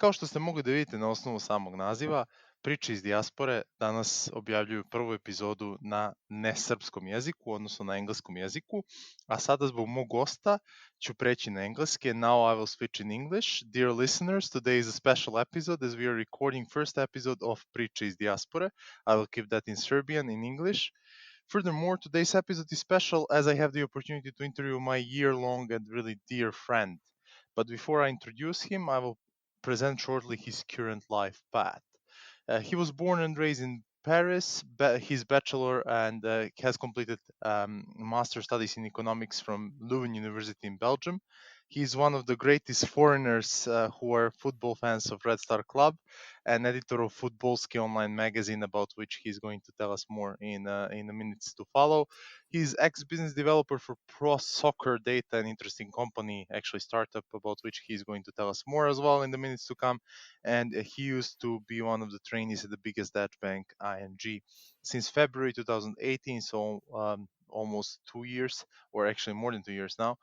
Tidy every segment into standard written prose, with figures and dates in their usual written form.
Kao što ste mogli da vidite na osnovu samog naziva, Priče iz dijaspore danas objavljuju prvu epizodu na nesrpskom jeziku, odnosno na engleskom jeziku, a sada zbog mog gosta ću preći na engleski. Now I will switch in English. Dear listeners, today is a special episode as we are recording first episode of Priče iz dijaspore. I will keep that in Serbian, in English. Furthermore, today's episode is special as I have the opportunity to interview my year-long and really dear friend. But before I introduce him, I will present shortly his current life path. He was born and raised in Paris. His bachelor and has completed master studies in economics from Leuven University in Belgium. He's one of the greatest foreigners who are football fans of Red Star Club, and editor of Futbolski online magazine, about which he's going to tell us more in the minutes to follow. He's ex-business developer for Pro Soccer Data, an interesting company, actually startup, about which he's going to tell us more as well in the minutes to come. And he used to be one of the trainees at the biggest Dutch bank, ING, since February 2018, so almost 2 years, or actually more than 2 years now.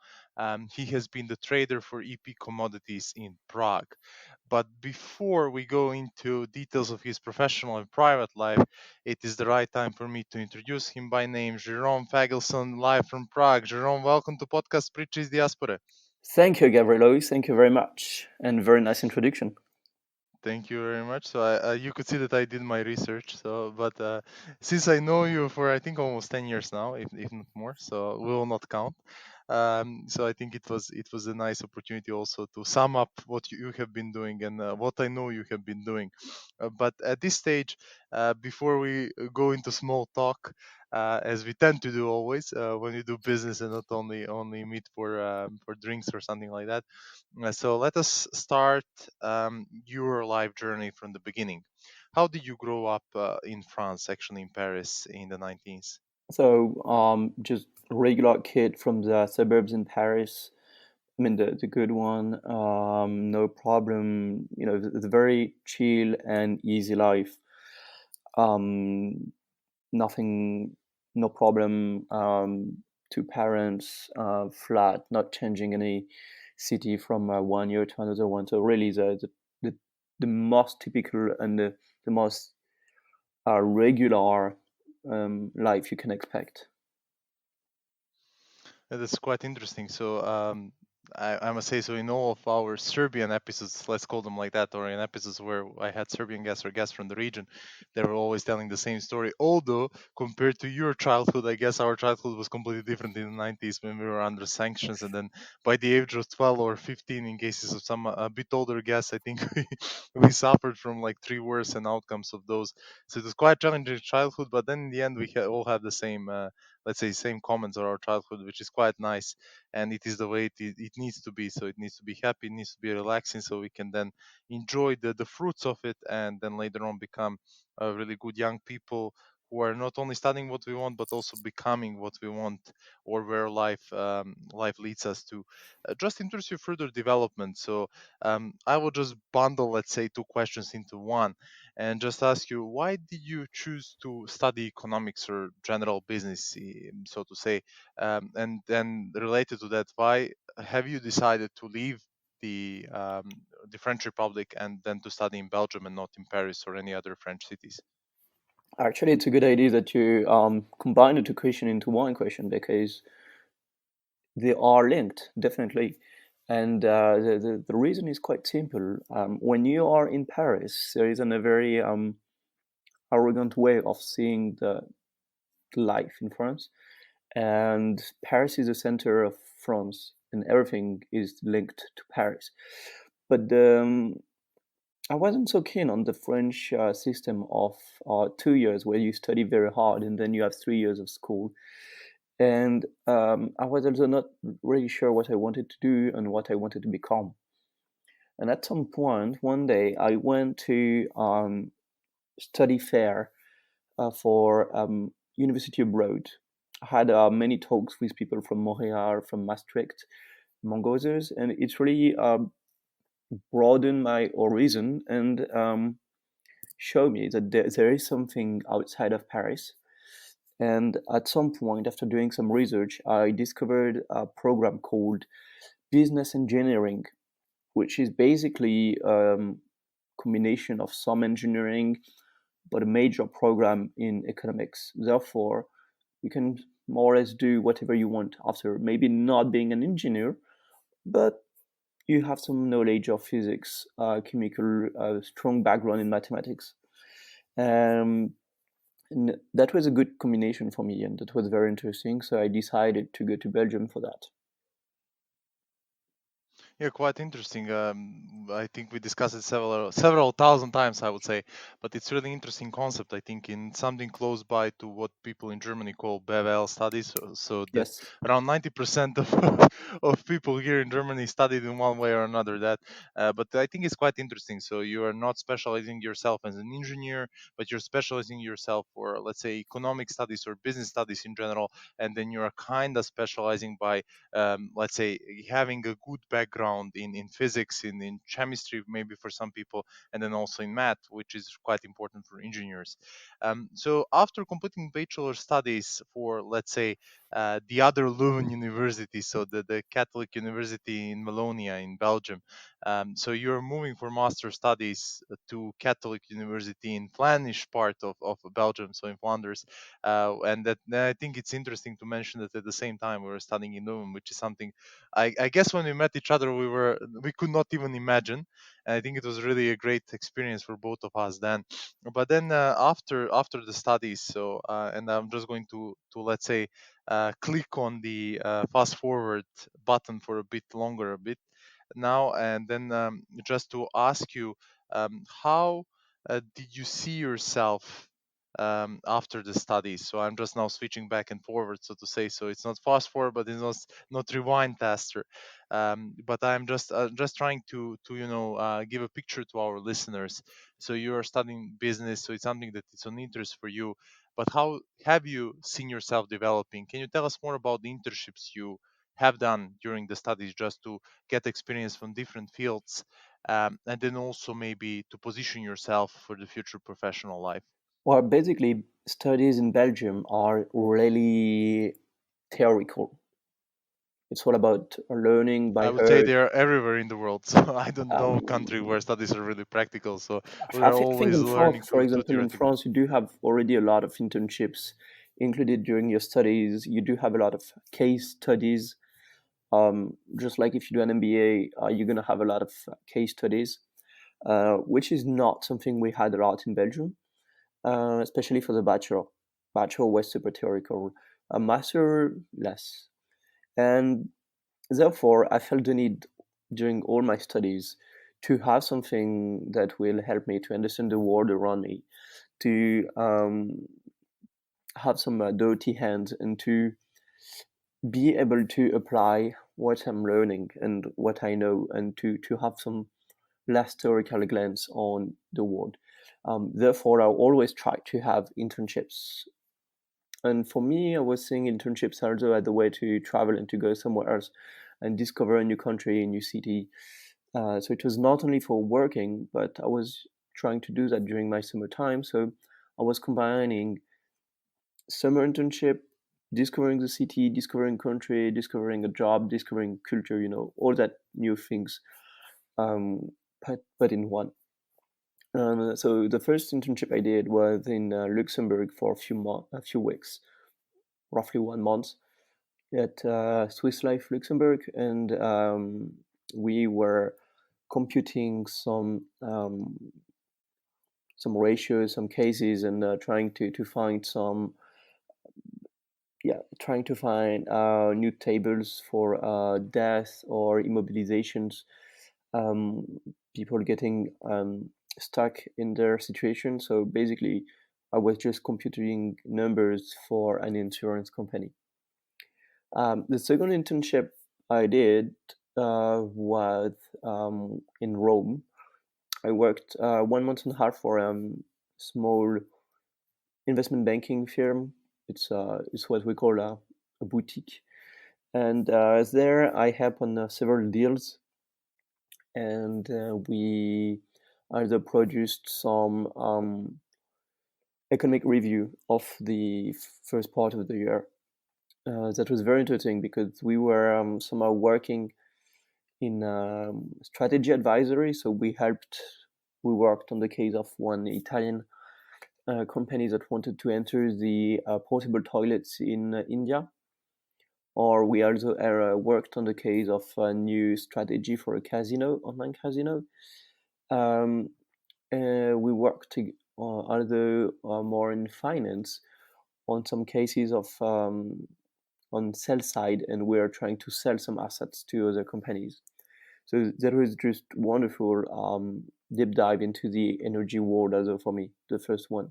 He has been the trader for EP Commodities in Prague. But before we go into details of his professional and private life, it is the right time for me to introduce him by name, Jerome Fagelson, live from Prague. Jerome, welcome to podcast Priče iz dijaspore. Thank you, Gabriel. Thank you very much, and very nice introduction. Thank you very much. So you could see that I did my research. But since I know you for I think almost 10 years now, if not more, so we will not count. So I think it was a nice opportunity also to sum up what you have been doing and what I know you have been doing. But at this stage, before we go into small talk, as we tend to do always when we do business and not only meet for drinks or something like that. So let us start your life journey from the beginning. How did you grow up in France, actually in Paris in the 19th? So, just a regular kid from the suburbs in Paris. I mean, the good one. No problem. The very chill and easy life. Nothing, no problem. Two parents, flat, not changing any city from 1 year to another one. So really, the most typical and the most regular life you can expect. That's quite interesting. So I must say, so in all of our Serbian episodes, let's call them like that, or in episodes where I had Serbian guests or guests from the region, they were always telling the same story. Although compared to your childhood, I guess our childhood was completely different in the 90s when we were under sanctions, and then by the age of 12 or 15, in cases of some a bit older guests, I think we suffered from like 3 worse and outcomes of those. So it was quite challenging childhood, but then in the end, we all have the same. Let's say same comments on our childhood, which is quite nice, and it is the way it needs to be. So it needs to be happy, it needs to be relaxing, so we can then enjoy the fruits of it, and then later on become really good young people who are not only studying what we want but also becoming what we want, or where life leads us to. Just in terms of further development, so I will just bundle, let's say, two questions into one, and just ask you, why did you choose to study economics or general business, so to say? And then related to that, why have you decided to leave the French Republic and then to study in Belgium and not in Paris or any other French cities? Actually, it's a good idea that you combine the two questions into one question, because they are linked, definitely. And the reason is quite simple. When you are in Paris, there is a very arrogant way of seeing the life in France. And Paris is the center of France, and everything is linked to Paris. But I wasn't so keen on the French system of 2 years where you study very hard and then you have 3 years of school. And I was also not really sure what I wanted to do and what I wanted to become. And at some point, one day, I went to study fair for university abroad. I had many talks with people from Montreal, from Maastricht, among others, and it really broadened my horizon and showed me that there is something outside of Paris. And at some point, after doing some research, I discovered a program called Business Engineering, which is basically combination of some engineering, but a major program in economics. Therefore, you can more or less do whatever you want after, maybe not being an engineer, but you have some knowledge of physics, chemical, strong background in mathematics. And that was a good combination for me, and that was very interesting. So I decided to go to Belgium for that. Yeah, quite interesting. I think we discussed it several thousand times, I would say, but it's really interesting concept. I think in something close by to what people in Germany call BWL studies. So that Yes. around 90% of of people here in Germany studied in one way or another. But I think it's quite interesting. So you are not specializing yourself as an engineer, but you're specializing yourself for, let's say, economic studies or business studies in general, and then you are kind of specializing by let's say having a good background in physics, in chemistry maybe for some people, and then also in math, which is quite important for engineers. So after completing bachelor studies for, let's say, the other Leuven University, so the Catholic University in Wallonia in Belgium, so you're moving for master studies to Catholic University in Flemish part of Belgium, so in Flanders. And that I think it's interesting to mention that at the same time we were studying in Leuven, which is something I guess when we met each other we could not even imagine. And I think it was really a great experience for both of us then. But then after the studies, so and I'm just going to let's say click on the fast forward button for a bit longer, a bit now, and then just to ask you, how did you see yourself after the studies? So I'm just now switching back and forward, so to say. So it's not fast forward, but it's not rewind faster. But I'm just trying to give a picture to our listeners. So you are studying business, so it's something that is an interest for you. But how have you seen yourself developing? Can you tell us more about the internships you have done during the studies, just to get experience from different fields, and then also maybe to position yourself for the future professional life? Well, basically, studies in Belgium are really theoretical. It's all about learning I by would say heart. they are everywhere in the world. So I don't know a country Um, where studies are really practical. So we I are think always in France, learning for through example, in theoretical. France, you do have already a lot of internships included during your studies. You do have a lot of case studies. Just like if you do an MBA, you're going to have a lot of case studies, which is not something we had a lot in Belgium, especially for the bachelor. Bachelor was super theoretical, a master less. And therefore, I felt the need during all my studies to have something that will help me to understand the world around me, to have some dirty hands, and to be able to apply what I'm learning and what I know, and to have some less theoretical glance on the world. Therefore, I always try to have internships. And for me, I was seeing internships also as a way to travel and to go somewhere else and discover a new country, a new city. So it was not only for working, but I was trying to do that during my summer time. So I was combining summer internship, discovering the city, discovering country, discovering a job, discovering culture, all that new things, um, but in one. So the first internship I did was in Luxembourg for a few weeks, roughly 1 month, at Swiss Life Luxembourg, and we were computing some ratios, some cases, and trying to find some trying to find new tables for death or immobilizations, um, people getting stuck in their situation. So basically, I was just computing numbers for an insurance company. The second internship I did was in Rome. I worked 1 month and a half for a small investment banking firm. It's what we call a boutique, and there I helped on several deals, and we either produced some economic review of the first part of the year. That was very interesting because we were somehow working in strategy advisory, so we helped We worked on the case of one Italian company that wanted to enter the portable toilets in India. Or we also worked on the case of a new strategy for a casino, online casino. Um, we worked although more in finance on some cases of on sell side, and we are trying to sell some assets to other companies. So that was just wonderful deep dive into the energy world, also for me, the first one.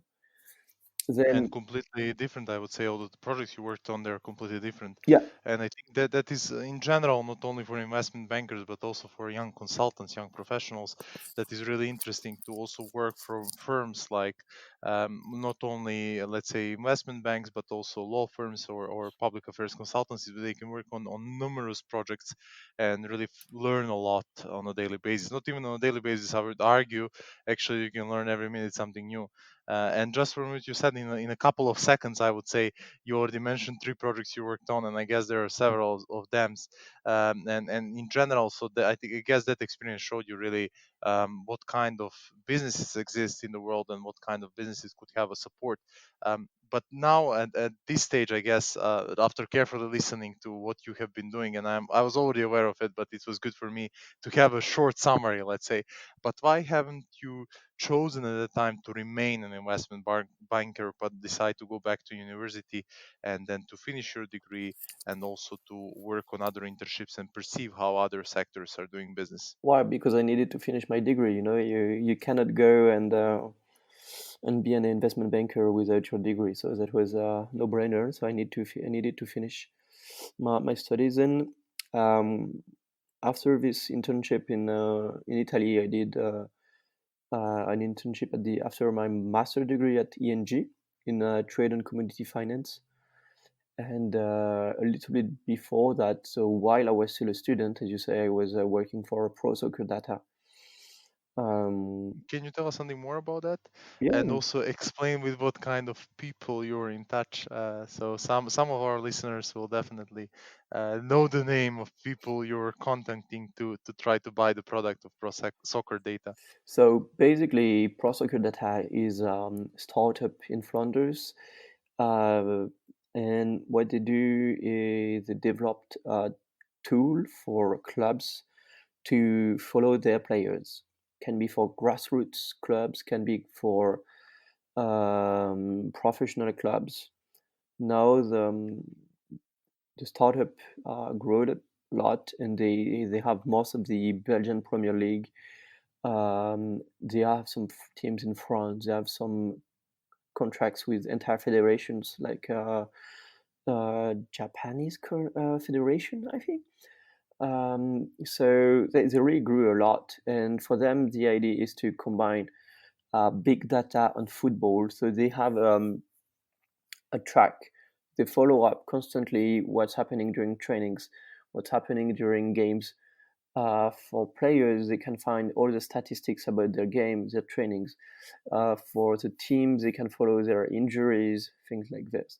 And Then completely different, I would say. All the projects you worked on, they're completely different. yeah, And I think that that is in general, not only for investment bankers, but also for young consultants, young professionals, that is really interesting to also work for firms like not only, let's say, investment banks, but also law firms or public affairs consultancies, where they can work on numerous projects and really learn a lot on a daily basis. Not even on a daily basis, I would argue, actually, you can learn every minute something new. And just from what you said, in a couple of seconds, I would say you already mentioned three projects you worked on, and I guess there are several of them. And in general, so I guess that experience showed you really what kind of businesses exist in the world and what kind of businesses could have a support. But now at this stage, I guess, after carefully listening to what you have been doing, and I was already aware of it, but it was good for me to have a short summary, let's say. But why haven't you chosen at the time to remain an investment banker, but decide to go back to university and then to finish your degree and also to work on other internships and perceive how other sectors are doing business? why? Because I needed to finish my degree. You cannot go and be an investment banker without your degree. So that was a no-brainer. So I needed to finish my studies. And um, after this internship in Italy, I did an internship after my master degree at ENG in trade and commodity finance. And a little bit before that, so while I was still a student, as you say, I was working for Pro Soccer Data. Um, Can you tell us something more about that, and yeah, also explain with what kind of people you're in touch? So some of our listeners will definitely know the name of people you're contacting to try to buy the product of Soccer Data. so basically, Pro Soccer Data is startup in Flanders, uh, and what they do is they developed a tool for clubs to follow their players. Can be for grassroots clubs, can be for professional clubs. Now the startup grew a lot, and they have most of the Belgian Premier League. They have some teams in France. They have some contracts with entire federations, like Japanese federation, I think. So they really grew a lot, and for them, the idea is to combine big data on football. So they have a track. They follow up constantly what's happening during trainings, what's happening during games. For players, they can find all the statistics about their games, their trainings. For the teams, they can follow their injuries, things like this.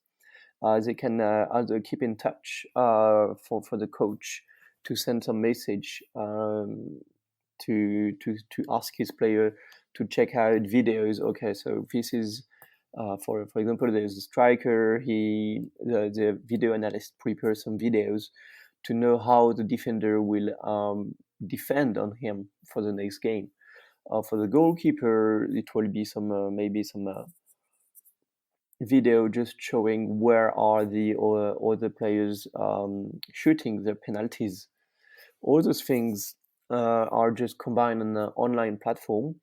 They can also keep in touch for the coach to send some message to ask his player to check out videos. Okay, so this is for example, there's a striker. The video analyst prepares some videos to know how the defender will defend on him for the next game. For the goalkeeper, it will be some maybe some video just showing where are the other players shooting their penalties. All those things are just combined on an online platform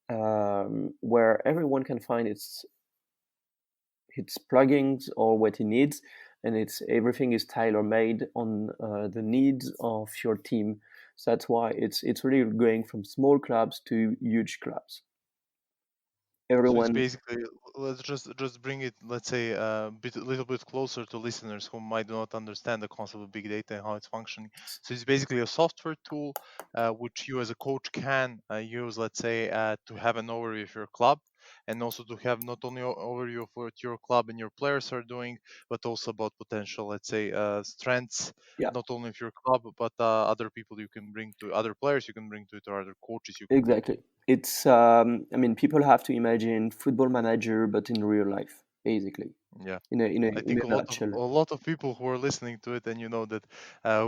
where everyone can find its plugins or what it needs, and it's everything is tailor made on the needs of your team. So that's why it's really going from small clubs to huge clubs. So it's Everyone, basically, let's just bring it, let's say, a little bit closer to listeners who might not understand the concept of big data and how it's functioning. So it's basically a software tool which you as a coach can use, let's say, to have an overview of your club. and also to have not only overview of what your club and your players are doing, but also about potential, let's say, strengths, Yeah, not only of your club, but other people you can bring to, other players you can bring to it, or other coaches you can bring to exactly. it. It's I mean, people have to imagine Football Manager, but in real life, basically, Yeah. I in think a nutshell. a lot of people who are listening to it, and you know that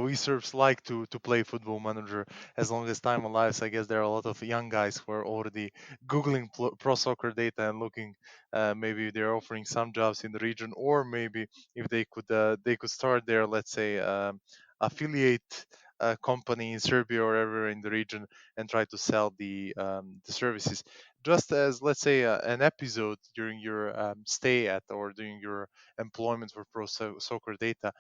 we Serbs like to play Football Manager as long as time allows. I guess there are a lot of young guys who are already googling pro soccer data and looking. Maybe they're offering some jobs in the region, or maybe if they could start their, let's say, affiliate company in Serbia or wherever in the region and try to sell the services. Just as, let's say, an episode during your stay at, or during your employment for soccer data,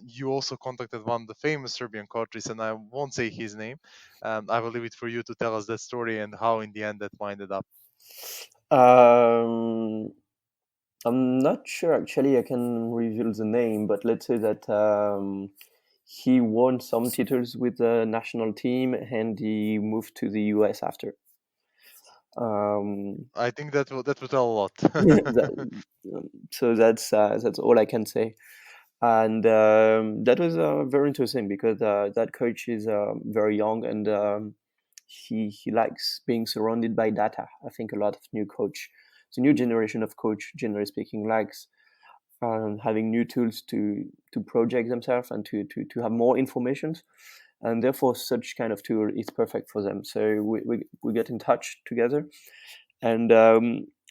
you also contacted one of the famous Serbian coaches, and I won't say his name. I will leave it for you to tell us that story and how in the end that winded up. Um, I'm not sure actually I can reveal the name, but let's say that he won some titles with the national team and he moved to the US after. Um, I think that will tell a lot. that, so that's all I can say. And that was very interesting because that coach is very young and he likes being surrounded by data. I think a lot of the new generation of coach, generally speaking, likes having new tools to project themselves and to have more information, and therefore such kind of tool is perfect for them. So we get in touch together, and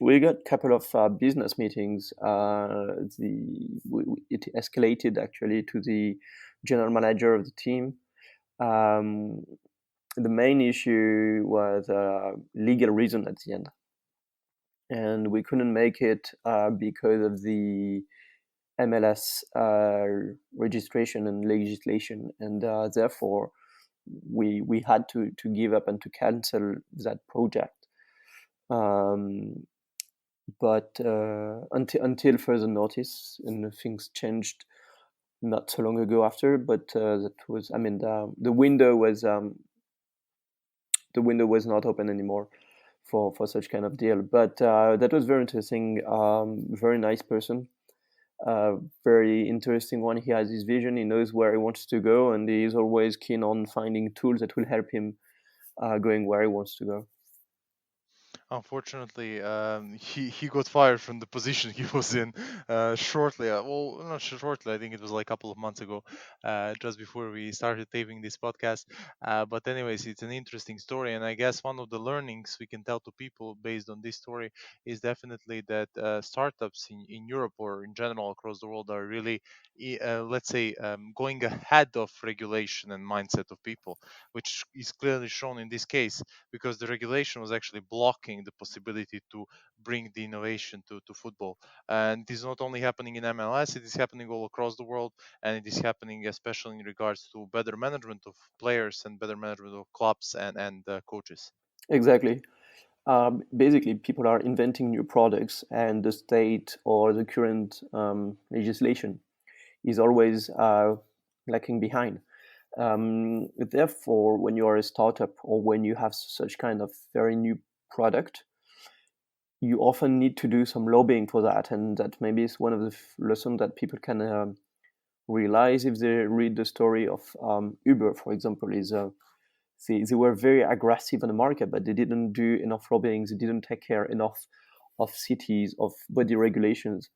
we got a couple of business meetings. It escalated actually to the general manager of the team. Um, the main issue was legal reason at the end, and we couldn't make it because of the MLS registration and legislation, and therefore we had to give up and to cancel that project. Um, but until further notice, and things changed not so long ago after. But that was, I mean, the window was not open anymore for such kind of deal. But that was very interesting. Very nice person. Very interesting one. He has his vision. He knows where he wants to go, and he is always keen on finding tools that will help him going where he wants to go. Unfortunately, he got fired from the position he was in shortly. Well, not shortly. I think it was like a couple of months ago, just before we started taping this podcast. But anyways, it's an interesting story, and I guess one of the learnings we can tell to people based on this story is definitely that startups in Europe or in general across the world are really, let's say, going ahead of regulation and mindset of people, which is clearly shown in this case because the regulation was actually blocking the possibility to bring the innovation to football. And it is not only happening in MLS, it is happening all across the world, and it is happening especially in regards to better management of players and better management of clubs and coaches. Exactly. Basically, people are inventing new products, and the state or the current legislation is always lacking behind. Therefore, when you are a startup or when you have such kind of very new product, you often need to do some lobbying for that, and that maybe is one of the lessons that people can realize if they read the story of Uber, for example. Is they were very aggressive on the market, but they didn't do enough lobbying. They didn't take care enough of cities, of body regulations,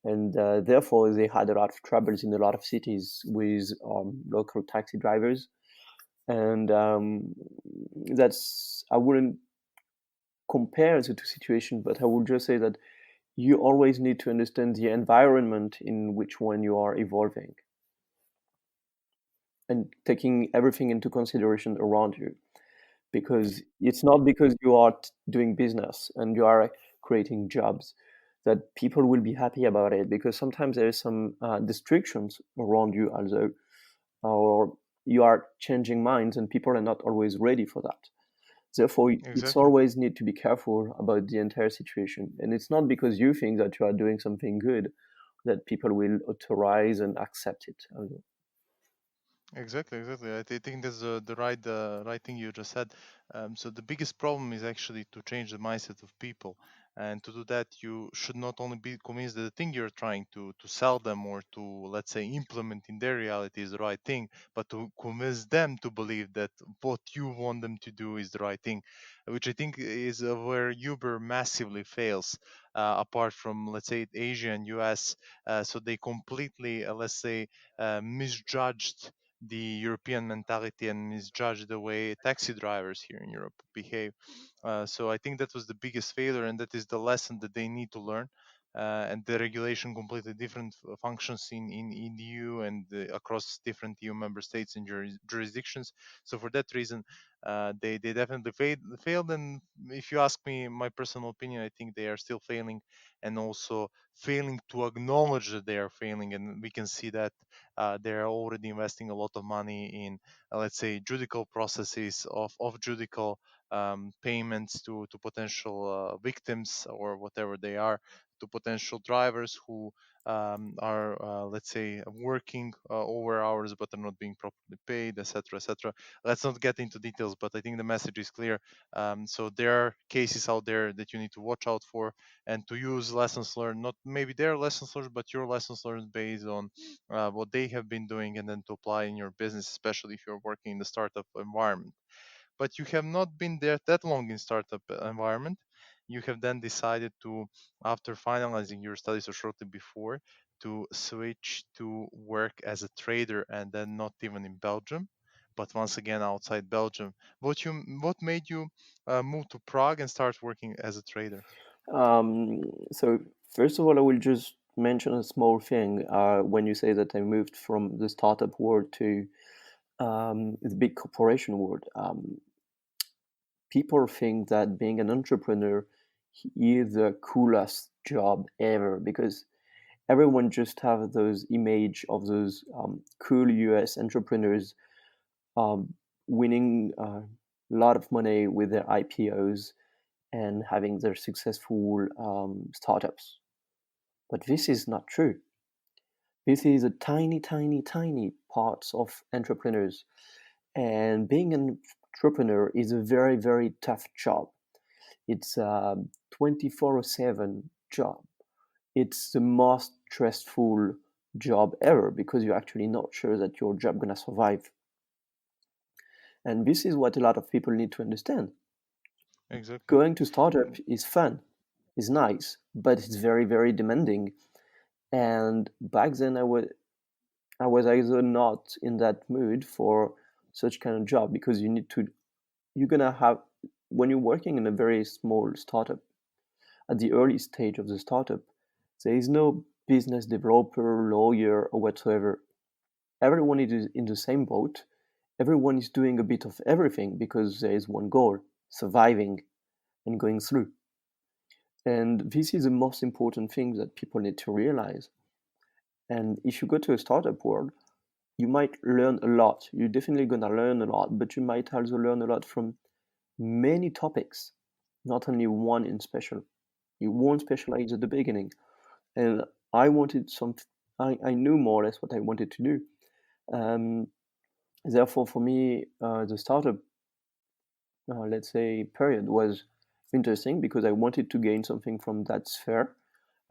and therefore they had a lot of troubles in a lot of cities with local taxi drivers. And that's I wouldn't compare the two situations, but I would just say that you always need to understand the environment in which one you are evolving and taking everything into consideration around you, because it's not because you are doing business and you are creating jobs that people will be happy about it, because sometimes there is some distractions around you also, or you are changing minds and people are not always ready for that. Therefore, it's Exactly. always need to be careful about the entire situation, and it's not because you think that you are doing something good that people will authorize and accept it. Exactly, exactly. I think that's the right thing you just said. So the biggest problem is actually to change the mindset of people, and to do that, you should not only be convinced that the thing you're trying to sell them or to, let's say, implement in their reality is the right thing, but to convince them to believe that what you want them to do is the right thing, which I think is where Uber massively fails. Apart from, let's say, Asia and US, so they completely, let's say, misjudged the European mentality and misjudge the way taxi drivers here in Europe behave. So I think that was the biggest failure, and that is the lesson that they need to learn. And the regulation completely different functions in EU and across different EU member states and jurisdictions. So for that reason, they definitely failed. And if you ask me my personal opinion, I think they are still failing, and also failing to acknowledge that they are failing. And we can see that they're already investing a lot of money in, let's say, judicial processes of judicial payments to potential victims or whatever they are, to potential drivers who are, let's say, working over hours but are not being properly paid, etc., etc. Let's not get into details, but I think the message is clear. So there are cases out there that you need to watch out for, and to use lessons learned, not maybe their lessons learned, but your lessons learned based on what they have been doing, and then to apply in your business, especially if you're working in the startup environment. But you have not been there that long in startup environment. You have then decided to, after finalizing your studies or shortly before, to switch to work as a trader, and then not even in Belgium, but once again outside Belgium. What made you move to Prague and start working as a trader? So first of all, I will just mention a small thing. When you say that I moved from the startup world to the big corporation world, people think that being an entrepreneur is the coolest job ever because everyone just have those image of those cool US entrepreneurs um, winning a lot of money with their IPOs and having their successful startups. But this is not true. This is a tiny, tiny, tiny parts of entrepreneurs. And being an entrepreneur is a very, very tough job. It's a 24/7 job. It's the most stressful job ever because you're actually not sure that your job gonna survive. And this is what a lot of people need to understand. Exactly. Going to startup is fun, is nice, but it's very, very demanding. And back then I was either not in that mood for such kind of job because you're gonna have when you're working in a very small startup at the early stage of the startup, there is no business developer, lawyer, or whatsoever. Everyone is in the same boat. Everyone is doing a bit of everything because there is one goal: surviving and going through. And this is the most important thing that people need to realize. And if you go to a startup world, you might learn a lot. You're definitely going to learn a lot, but you might also learn a lot from many topics, not only one in special. You won't specialize at the beginning. And I wanted some, I knew more or less what I wanted to do. Um, Therefore, for me, the startup, let's say, period was interesting because I wanted to gain something from that sphere.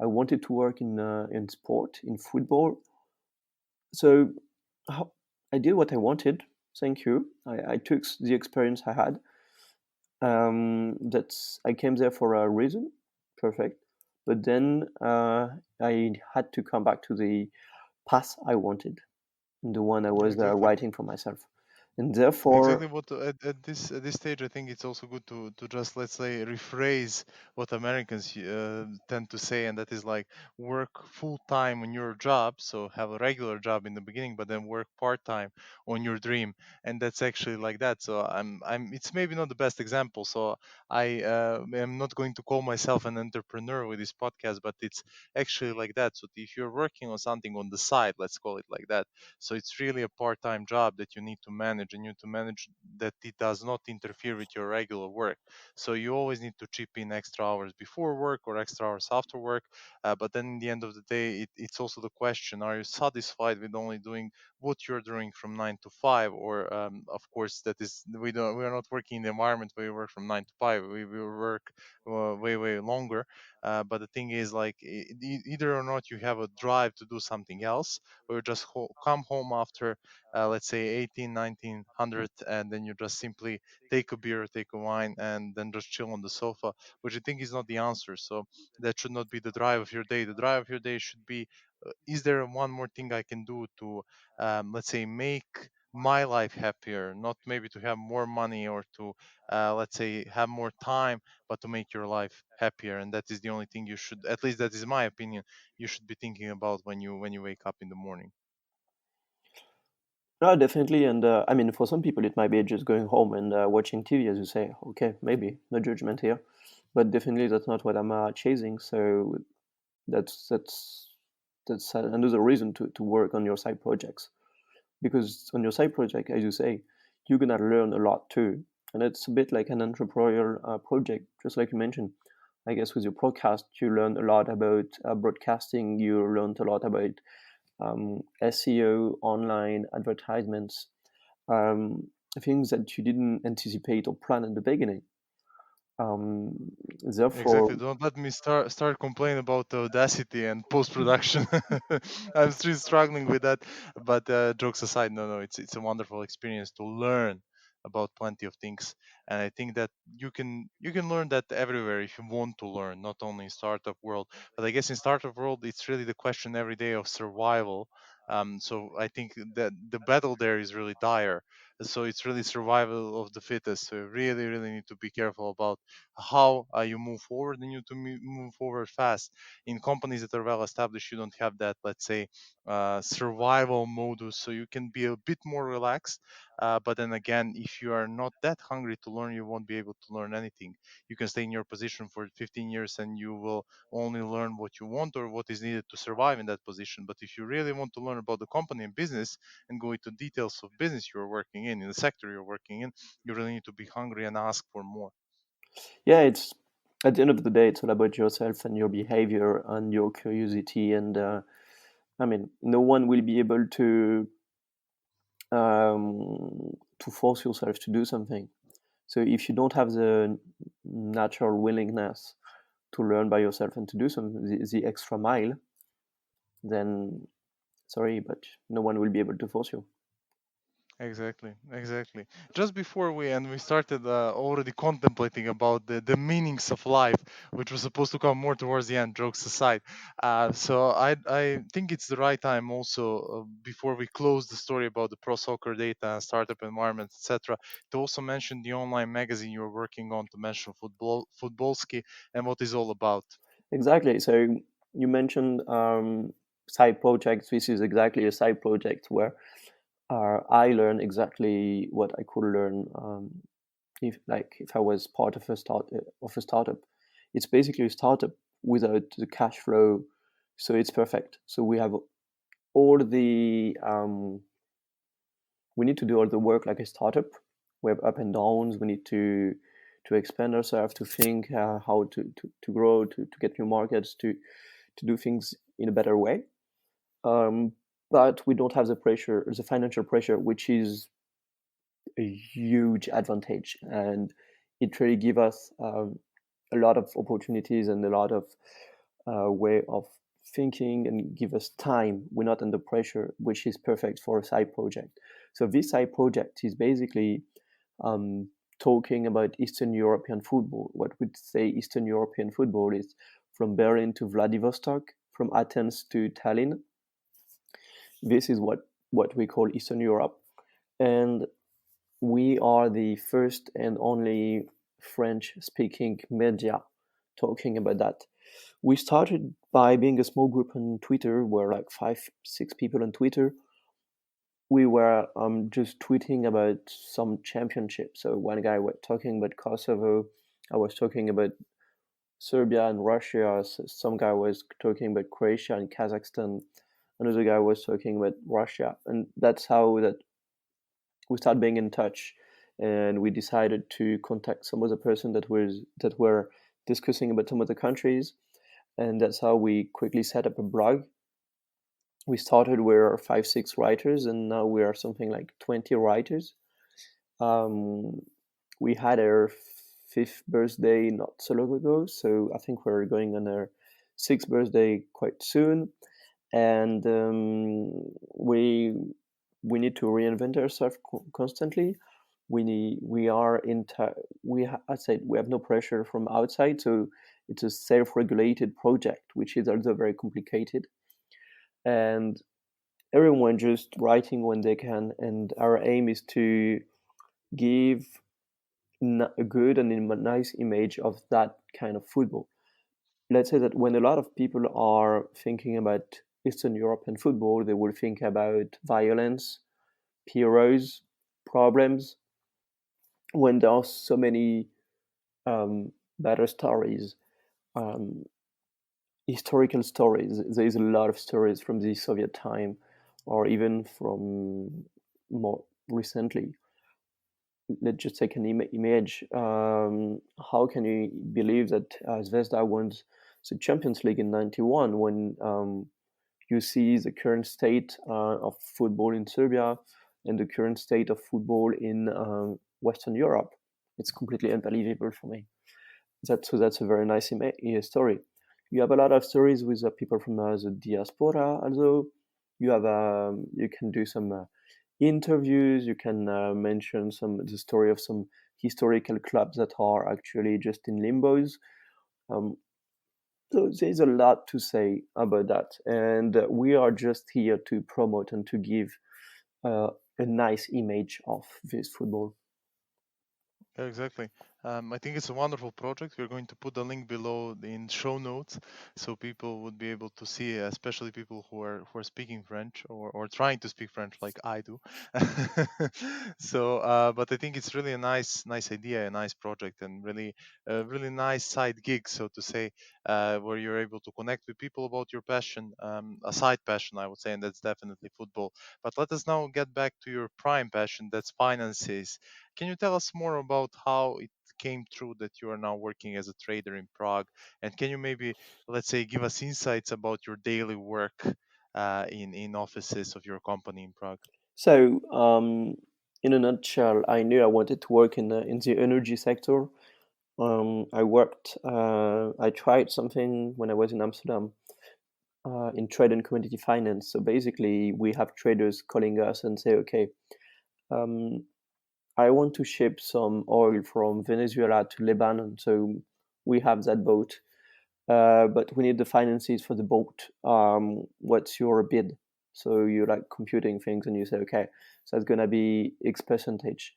I wanted to work in sport, in football. So I did what I wanted. Thank you. I took the experience I had. That's I came there for a reason. Perfect. But then I had to come back to the path I wanted, the one I was Exactly. writing for myself, and therefore, Exactly what at this stage, I think it's also good to just, let's say, rephrase what Americans tend to say, and that is like work full time on your job, so have a regular job in the beginning, but then work part time on your dream, and that's actually like that. So I'm it's maybe not the best example, so I am not going to call myself an entrepreneur with this podcast, but it's actually like that. So if you're working on something on the side, let's call it like that, so it's really a part-time job that you need to manage, and you need to manage that it does not interfere with your regular work. So you always need to chip in extra hours before work or extra hours after work. But then in the end of the day, it's also the question: are you satisfied with only doing what you're doing from 9 to 5, or of course that is we are not working in the environment where we work from 9 to 5. We work way longer. But the thing is, like, either or not you have a drive to do something else, or you just come home after let's say 18, 1900, and then you just simply take a beer, take a wine, and then just chill on the sofa, which I think is not the answer. So that should not be the drive of your day. The drive of your day should be, is there one more thing I can do to, let's say, make my life happier, not maybe to have more money or to, let's say, have more time, but to make your life happier. And that is the only thing you should, at least that is my opinion, you should be thinking about when you wake up in the morning. No, definitely. And I mean, for some people, it might be just going home and watching TV, as you say. Okay, maybe no judgment here, but definitely that's not what I'm chasing. So that's that's that's another reason to work on your side projects, because on your side project, as you say, you're gonna learn a lot too, and it's a bit like an entrepreneurial project, just like you mentioned. I guess with your podcast, you learn a lot about broadcasting. You learned a lot about SEO, online advertisements, um, things that you didn't anticipate or plan at the beginning. Um, Exactly. Therefore, Don't let me start complaining about the audacity and post production. I'm still struggling with that. But jokes aside, no, it's a wonderful experience to learn about plenty of things, and I think that you can learn that everywhere if you want to learn, not only in startup world. But I guess in startup world, it's really the question every day of survival. So I think that the battle there is really dire. So it's really survival of the fittest. So you really need to be careful about how you move forward, and you to move forward fast. In companies that are well established, you don't have that, let's say, survival modus, so you can be a bit more relaxed. But then again, if you are not that hungry to learn, you won't be able to learn anything. You can stay in your position for 15 years and you will only learn what you want or what is needed to survive in that position. But if you really want to learn about the company and business and go into details of business you're working in the sector you're working in, you really need to be hungry and ask for more. yeah, it's at the end of the day, it's all about yourself and your behavior and your curiosity. And I mean, no one will be able to force yourself to do something. So if you don't have the natural willingness to learn by yourself and to do the extra mile, then sorry, but no one will be able to force you. Exactly. Just before we end, we started already contemplating about the meanings of life, which was supposed to come more towards the end, jokes aside. So I think it's the right time also, before we close the story about the pro soccer data, startup environment, etc., to also mention the online magazine you're working on, to mention Footballski and what it's all about. Exactly. So you mentioned side projects. This is exactly a side project where I learn exactly what I could learn if I was part of a startup. It's basically a startup without the cash flow, so it's perfect. So we have all the we need to do all the work like a startup. We have up and downs. We need to expand ourselves, to think how to grow, to get new markets, to do things in a better way. Um, but we don't have the pressure, the financial pressure, which is a huge advantage, and it really gives us a lot of opportunities and a lot of way of thinking, and give us time. We're not under pressure, which is perfect for a side project. So this side project is basically um, talking about Eastern European football. What would say Eastern European football is from Berlin to Vladivostok, from Athens to Tallinn. This is what we call Eastern Europe, and we are the first and only French-speaking media talking about that. We started by being a small group on Twitter. We're like 5, 6 people on Twitter. We were just tweeting about some championship. So one guy was talking about Kosovo. I was talking about Serbia and Russia. Some guy was talking about Croatia and Kazakhstan. Another guy was talking about Russia, and that's how that we started being in touch. And we decided to contact some other person that were discussing about some other countries, and that's how we quickly set up a blog. We started with 5, 6 writers, and now we are something like 20 writers. We had our 5th birthday not so long ago, so I think we're going on our 6th birthday quite soon, and we need to reinvent ourselves constantly. I said we have no pressure from outside, so it's a self-regulated project, which is also very complicated, and everyone just writing when they can, and our aim is to give a good and a nice image of that kind of football. Let's say that when a lot of people are thinking about Eastern European football, they will think about violence, heroes, problems, when there are so many better stories, um, historical stories. There is a lot of stories from the Soviet time, or even from more recently. Let's just take an image. How can you believe that Zvezda won the Champions League in '91 when you see the current state of football in Serbia and the current state of football in Western Europe? It's completely unbelievable for me. That's a very nice story. You have a lot of stories with people from the diaspora. Also, you can do some interviews. You can mention the story of some historical clubs that are actually just in limbos. Um, so there's a lot to say about that, and we are just here to promote and to give a nice image of this football. Yeah, exactly. I think it's a wonderful project. We're going to put the link below in show notes, so people would be able to see, especially people who are speaking French or trying to speak French, like I do. So, but I think it's really a nice idea, a nice project, and really a really nice side gig, so to say, where you're able to connect with people about your passion, a side passion, I would say, and that's definitely football. But let us now get back to your prime passion, that's finances. Can you tell us more about how it came true that you are now working as a trader in Prague? And can you maybe, let's say, give us insights about your daily work in offices of your company in Prague? So, in a nutshell, I knew I wanted to work in the energy sector. I tried something when I was in Amsterdam in trade and commodity finance. So basically, we have traders calling us and say, okay, um, I want to ship some oil from Venezuela to Lebanon. So we have that boat, but we need the finances for the boat. What's your bid? So you like computing things and you say, okay, so it's gonna be X percentage.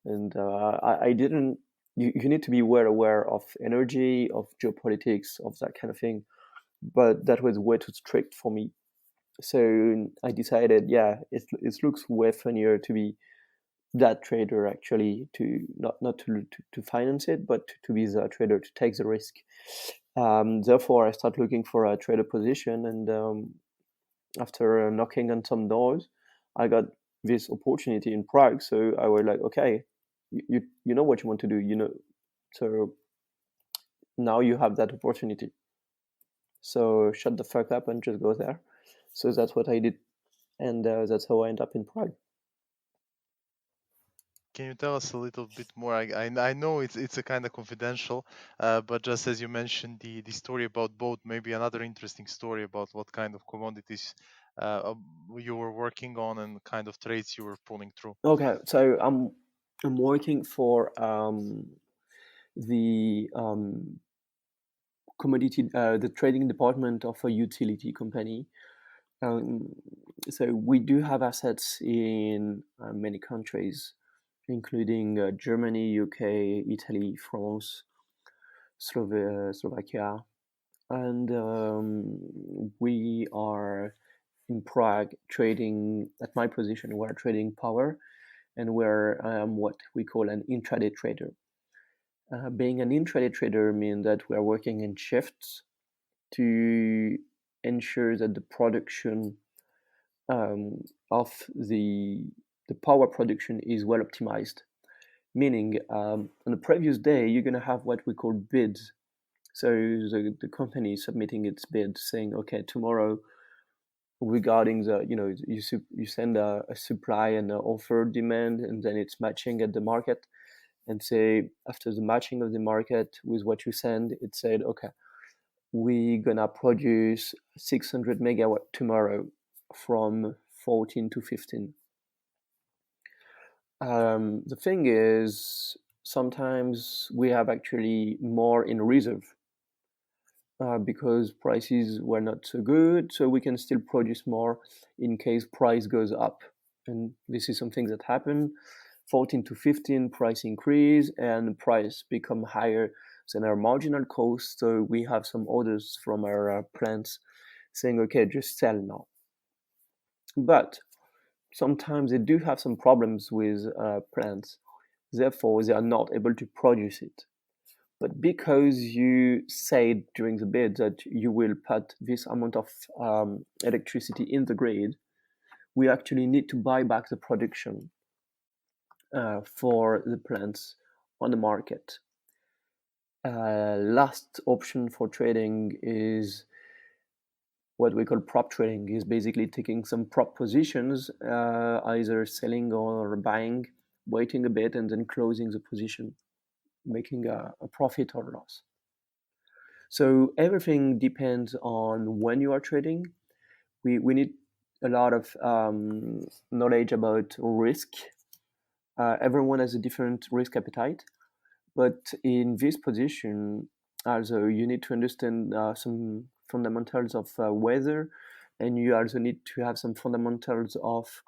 And I didn't. You need to be well aware of energy, of geopolitics, of that kind of thing. But that was way too strict for me. So I decided, yeah, it looks way funnier to be that trader actually, to not to finance it, but to be the trader, to take the risk. Therefore, I start looking for a trader position, and after knocking on some doors, I got this opportunity in Prague. So I was like, okay, you know what you want to do, so now you have that opportunity. So shut the fuck up and just go there. So that's what I did, and that's how I end up in Prague. Can you tell us a little bit more? I know it's a kind of confidential, but just as you mentioned the story about boat, maybe another interesting story about what kind of commodities you were working on and kind of trades you were pulling through. Okay, so I'm working for the the trading department of a utility company. Um, so we do have assets in many countries, including Germany, UK, Italy, France, Slovakia, and we are in Prague trading. At my position, we're trading power, and we're what we call an intraday trader. Being an intraday trader means that we are working in shifts to ensure that the production of the power production is well optimized. Meaning, on the previous day, you're going to have what we call bids. So the company is submitting its bid, saying, okay, tomorrow regarding the, you send a supply and an offer demand, and then it's matching at the market. And say after the matching of the market with what you send, it said, okay, we're gonna produce 600 megawatt tomorrow from 14 to 15. The thing is, sometimes we have actually more in reserve because prices were not so good, so we can still produce more in case price goes up. And this is something that happened. 14 to 15 price increase, and price become higher than our marginal cost. So we have some orders from our plants saying, okay, just sell now. But sometimes they do have some problems with plants. Therefore, they are not able to produce it. But because you said during the bid that you will put this amount of electricity in the grid, we actually need to buy back the production for the plants on the market. Last option for trading is what we call prop trading, is basically taking some prop positions, either selling or buying, waiting a bit, and then closing the position, making a profit or loss. So everything depends on when you are trading. We need a lot of knowledge about risk. Everyone has a different risk appetite. But in this position, also you need to understand some fundamentals of weather, and you also need to have some fundamentals of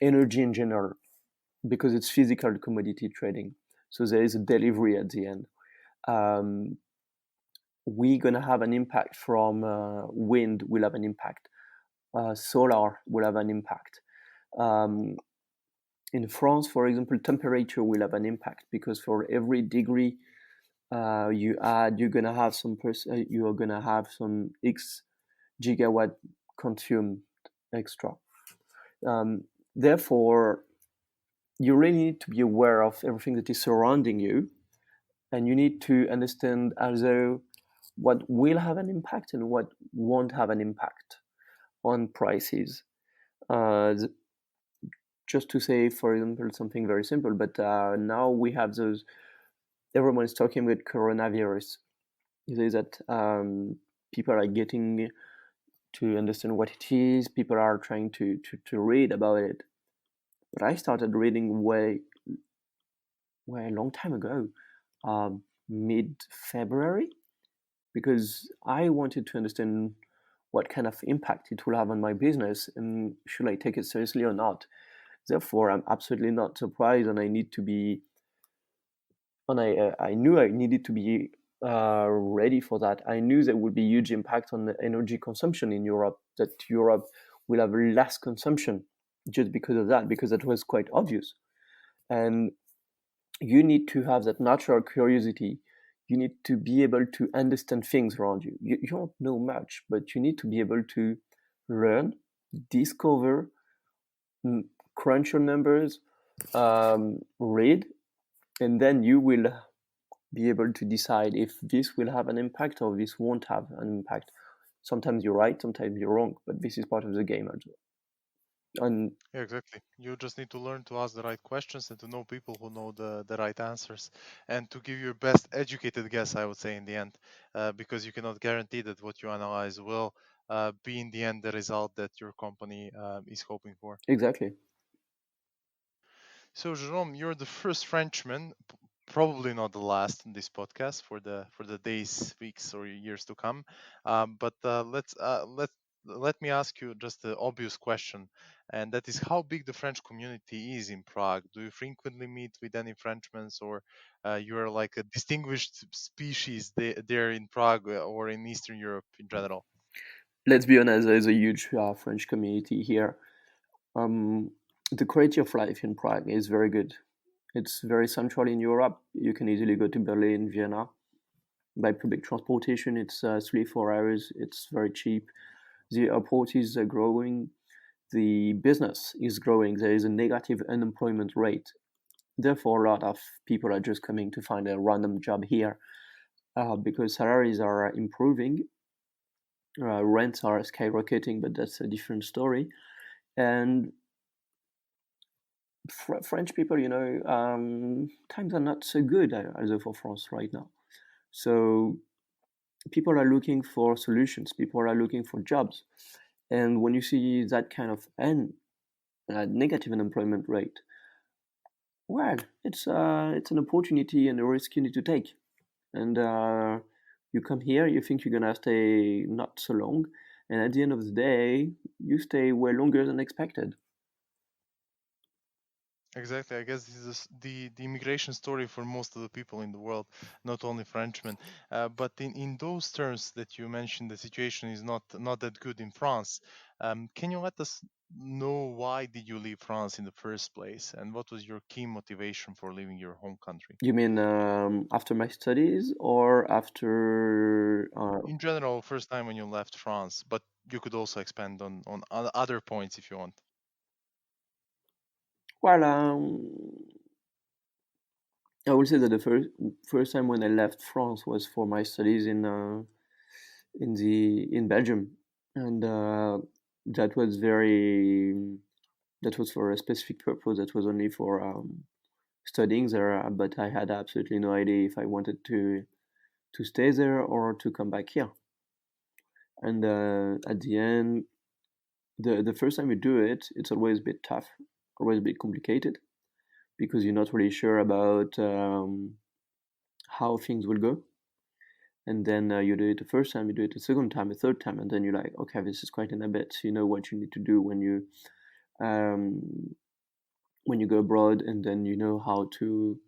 energy in general, because it's physical commodity trading. So there is a delivery at the end. We're going to have an impact from wind will have an impact. Solar will have an impact. In France, for example, temperature will have an impact, because for every degree you add, you're gonna have some X gigawatt consumed extra. Therefore, you really need to be aware of everything that is surrounding you, and you need to understand also what will have an impact and what won't have an impact on prices. Just to say, for example, something very simple, but now we have those, everyone is talking about coronavirus. It is that people are getting to understand what it is, people are trying to read about it. But I started reading way a long time ago, mid-February, because I wanted to understand what kind of impact it will have on my business, and should I take it seriously or not. Therefore, I'm absolutely not surprised, and I need to be, and I knew I needed to be ready for that. I knew there would be huge impact on the energy consumption in Europe, that Europe will have less consumption just because of that, because that was quite obvious. And you need to have that natural curiosity. You need to be able to understand things around you. You don't know much, but you need to be able to learn, discover, crunch your numbers, read, and then you will be able to decide if this will have an impact or this won't have an impact. Sometimes you're right, sometimes you're wrong, but this is part of the game. And Yeah, exactly. You just need to learn to ask the right questions and to know people who know the right answers, and to give your best educated guess, I would say, in the end, because you cannot guarantee that what you analyze will be in the end the result that your company is hoping for. exactly. So, Jerome, you're the first Frenchman, probably not the last in this podcast for the days, weeks, or years to come. But let me ask you just the obvious question, and that is how big the French community is in Prague. Do you frequently meet with any Frenchmen, or you're like a distinguished species there in Prague or in Eastern Europe in general? Let's be honest, there's a huge French community here. The quality of life in Prague is very good. It's very central in Europe. You can easily go to Berlin, Vienna. By public transportation, it's 3-4 hours. It's very cheap. The airport is growing. The business is growing. There is a negative unemployment rate. Therefore, a lot of people are just coming to find a random job here because salaries are improving. Rents are skyrocketing, but that's a different story. And French people, times are not so good also for France right now. So people are looking for solutions. People are looking for jobs. And when you see that kind of negative unemployment rate, well, it's an opportunity and a risk you need to take. And you come here, you think you're gonna stay not so long, and at the end of the day, you stay way longer than expected. Exactly. I guess this is the immigration story for most of the people in the world, not only Frenchmen. But in those terms that you mentioned, the situation is not that good in France. Can you let us know why did you leave France in the first place, and what was your key motivation for leaving your home country? You mean after my studies or after? In general, first time when you left France, but you could also expand on other points if you want. Well, I would say that the first time when I left France was for my studies in Belgium, and that was very that was for a specific purpose. That was only for studying there, but I had absolutely no idea if I wanted to stay there or to come back here. And at the end, the first time you do it, it's always a bit tough, always a bit complicated because you're not really sure about how things will go. And then you do it the first time, you do it the second time, the third time, and then you're like, okay, this is quite an habit. You know what you need to do um, when you go abroad, and then you know how to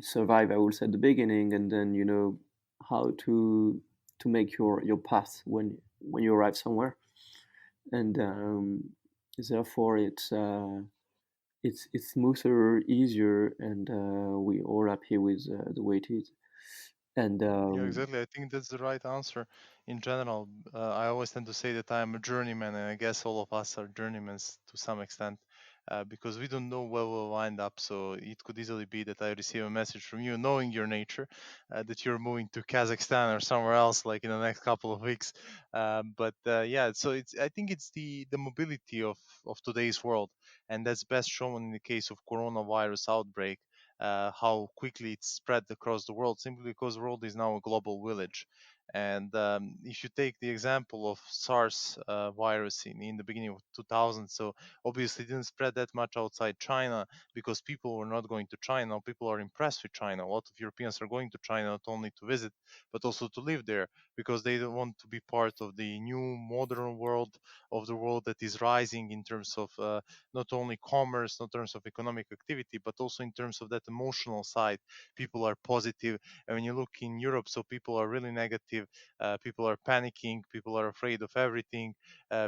survive. I would say at the beginning, and then you know how to make your path when you arrive somewhere, and therefore it's smoother, easier, and we all happy with the way it is. And Yeah, exactly. I think that's the right answer. In general, I always tend to say that I'm a journeyman, and I guess all of us are journeymen to some extent, because we don't know where we'll wind up. So it could easily be that I receive a message from you, knowing your nature, that you're moving to Kazakhstan or somewhere else, like in the next couple of weeks. But yeah, so I think it's the mobility of today's world, and that's best shown in the case of coronavirus outbreak, how quickly it's spread across the world simply because the world is now a global village. And if you take the example of SARS virus in the beginning of 2000, so obviously it didn't spread that much outside China because people were not going to China. Now people are impressed with China. A lot of Europeans are going to China not only to visit, but also to live there because they don't want to be part of the new modern world, of the world that is rising in terms of not only commerce, not in terms of economic activity, but also in terms of that emotional side. People are positive, and when you look in Europe, so people are really negative. People are panicking. People are afraid of everything.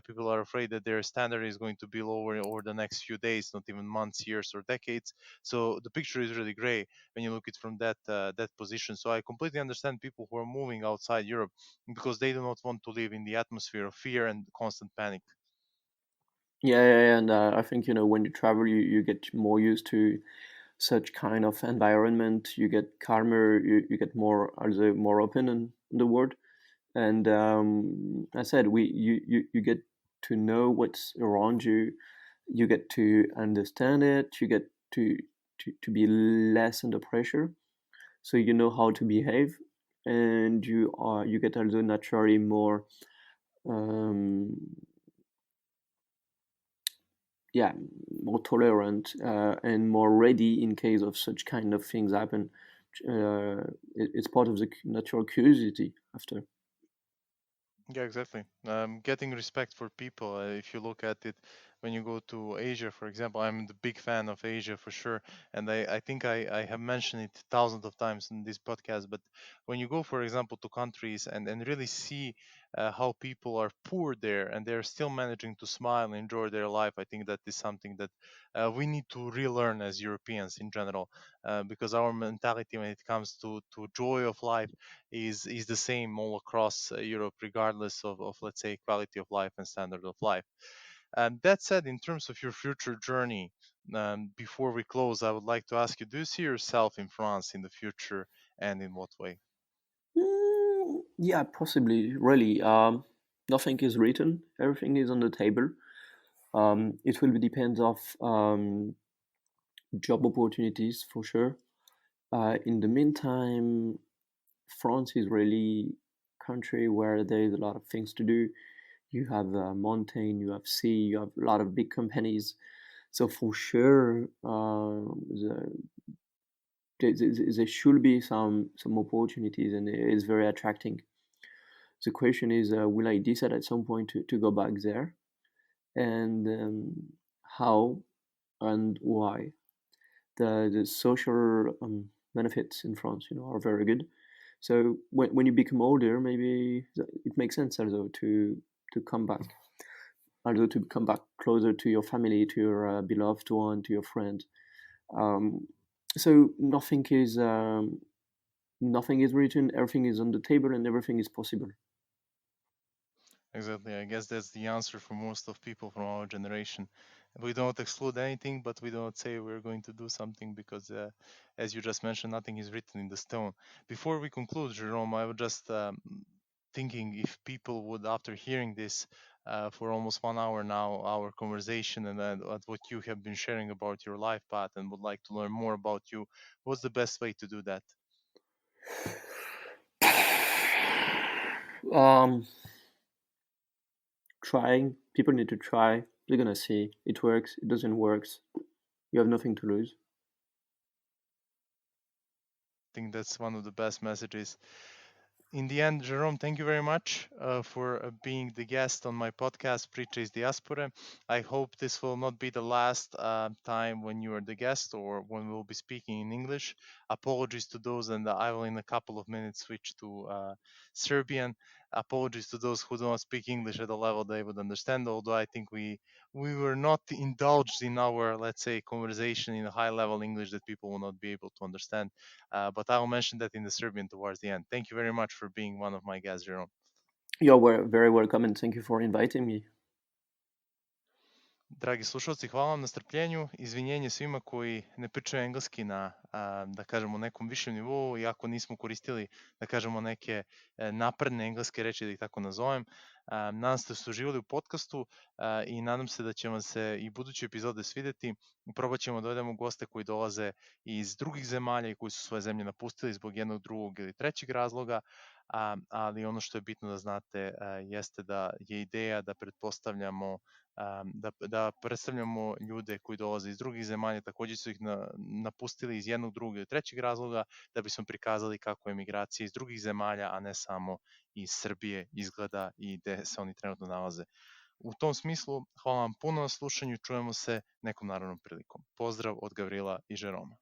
People are afraid that their standard is going to be lower over the next few days, not even months, years, or decades. So the picture is really gray when you look at it from that position. So I completely understand people who are moving outside Europe because they do not want to live in the atmosphere of fear and constant panic. yeah, and I think when you travel, you get more used to such kind of environment. You get calmer. You get more also more open in the world. And I said you get to know what's around you. You get to understand it. You get to be less under pressure, so you know how to behave, and you get also naturally more um, yeah, more tolerant and more ready in case of such kind of things happen. It's part of the natural curiosity after. Yeah, exactly. Getting respect for people. If you look at it, when you go to Asia, for example, I'm the big fan of Asia for sure, and I think I have mentioned it thousands of times in this podcast. But when you go, for example, to countries and really see how people are poor there and they're still managing to smile and enjoy their life, I think that is something that we need to relearn as Europeans in general, because our mentality when it comes to joy of life is the same all across Europe, regardless of let's say quality of life and standard of life. That said, in terms of your future journey, before we close, I would like to ask you: do you see yourself in France in the future, and in what way? Yeah, possibly. Really, nothing is written. Everything is on the table. It will depend of job opportunities for sure. In the meantime, France is really country where there is a lot of things to do. You have mountain, you have sea, you have a lot of big companies. So for sure, there should be some opportunities, and it is very attracting. The question is, will I decide at some point to go back there, and how and why? The social benefits in France, are very good. So when you become older, maybe it makes sense also to come back, also to come back closer to your family, to your beloved one, to your friend. Um, so nothing is written, everything is on the table, and everything is possible. Exactly. I guess that's the answer for most of people from our generation. We don't exclude anything, but we don't say we're going to do something because, as you just mentioned, nothing is written in the stone. Before we conclude, Jerome, I would just thinking if people would, after hearing this for almost 1 hour now, our conversation and what you have been sharing about your life path and would like to learn more about you, what's the best way to do that? Um, Trying. People need to try. They're gonna see it works. It doesn't work. You have nothing to lose. I think that's one of the best messages. In the end, Jerome, thank you very much for being the guest on my podcast, Priče dijaspore. I hope this will not be the last time when you are the guest or when we'll be speaking in English. Apologies to those, and I will in a couple of minutes switch to Serbian. Apologies to those who do not speak English at a level they would understand, although I think we were not indulged in our, let's say, conversation in a high level English that people will not be able to understand. But I will mention that in the Serbian towards the end. Thank you very much for being one of my guests, Jerome. You're very welcome, and thank you for inviting me. Dragi slušalci, hvala vam na strpljenju. Izvinjenje svima koji ne pričaju engleski na, da kažemo, nekom višem nivou, iako nismo koristili, da kažemo, neke napredne engleske reči, da ih tako nazovem. Nadam se da ste uživali u podcastu i nadam se da će vam se i buduće epizode svideti. Probat ćemo da dovedemo goste koji dolaze iz drugih zemalja i koji su svoje zemlje napustili zbog jednog, drugog ili trećeg razloga, ali ono što je bitno da znate jeste da je ideja da pretpostavljamo da predstavljamo ljude koji dolaze iz drugih zemalja, takođe su ih napustili iz jednog, drugog ili trećeg razloga, da bismo prikazali kako emigracija iz drugih zemalja, a ne samo iz Srbije, izgleda i gde se oni trenutno nalaze. U tom smislu, hvala vam puno na slušanju, čujemo se nekom naravnom prilikom. Pozdrav od Gavrila i Žeroma.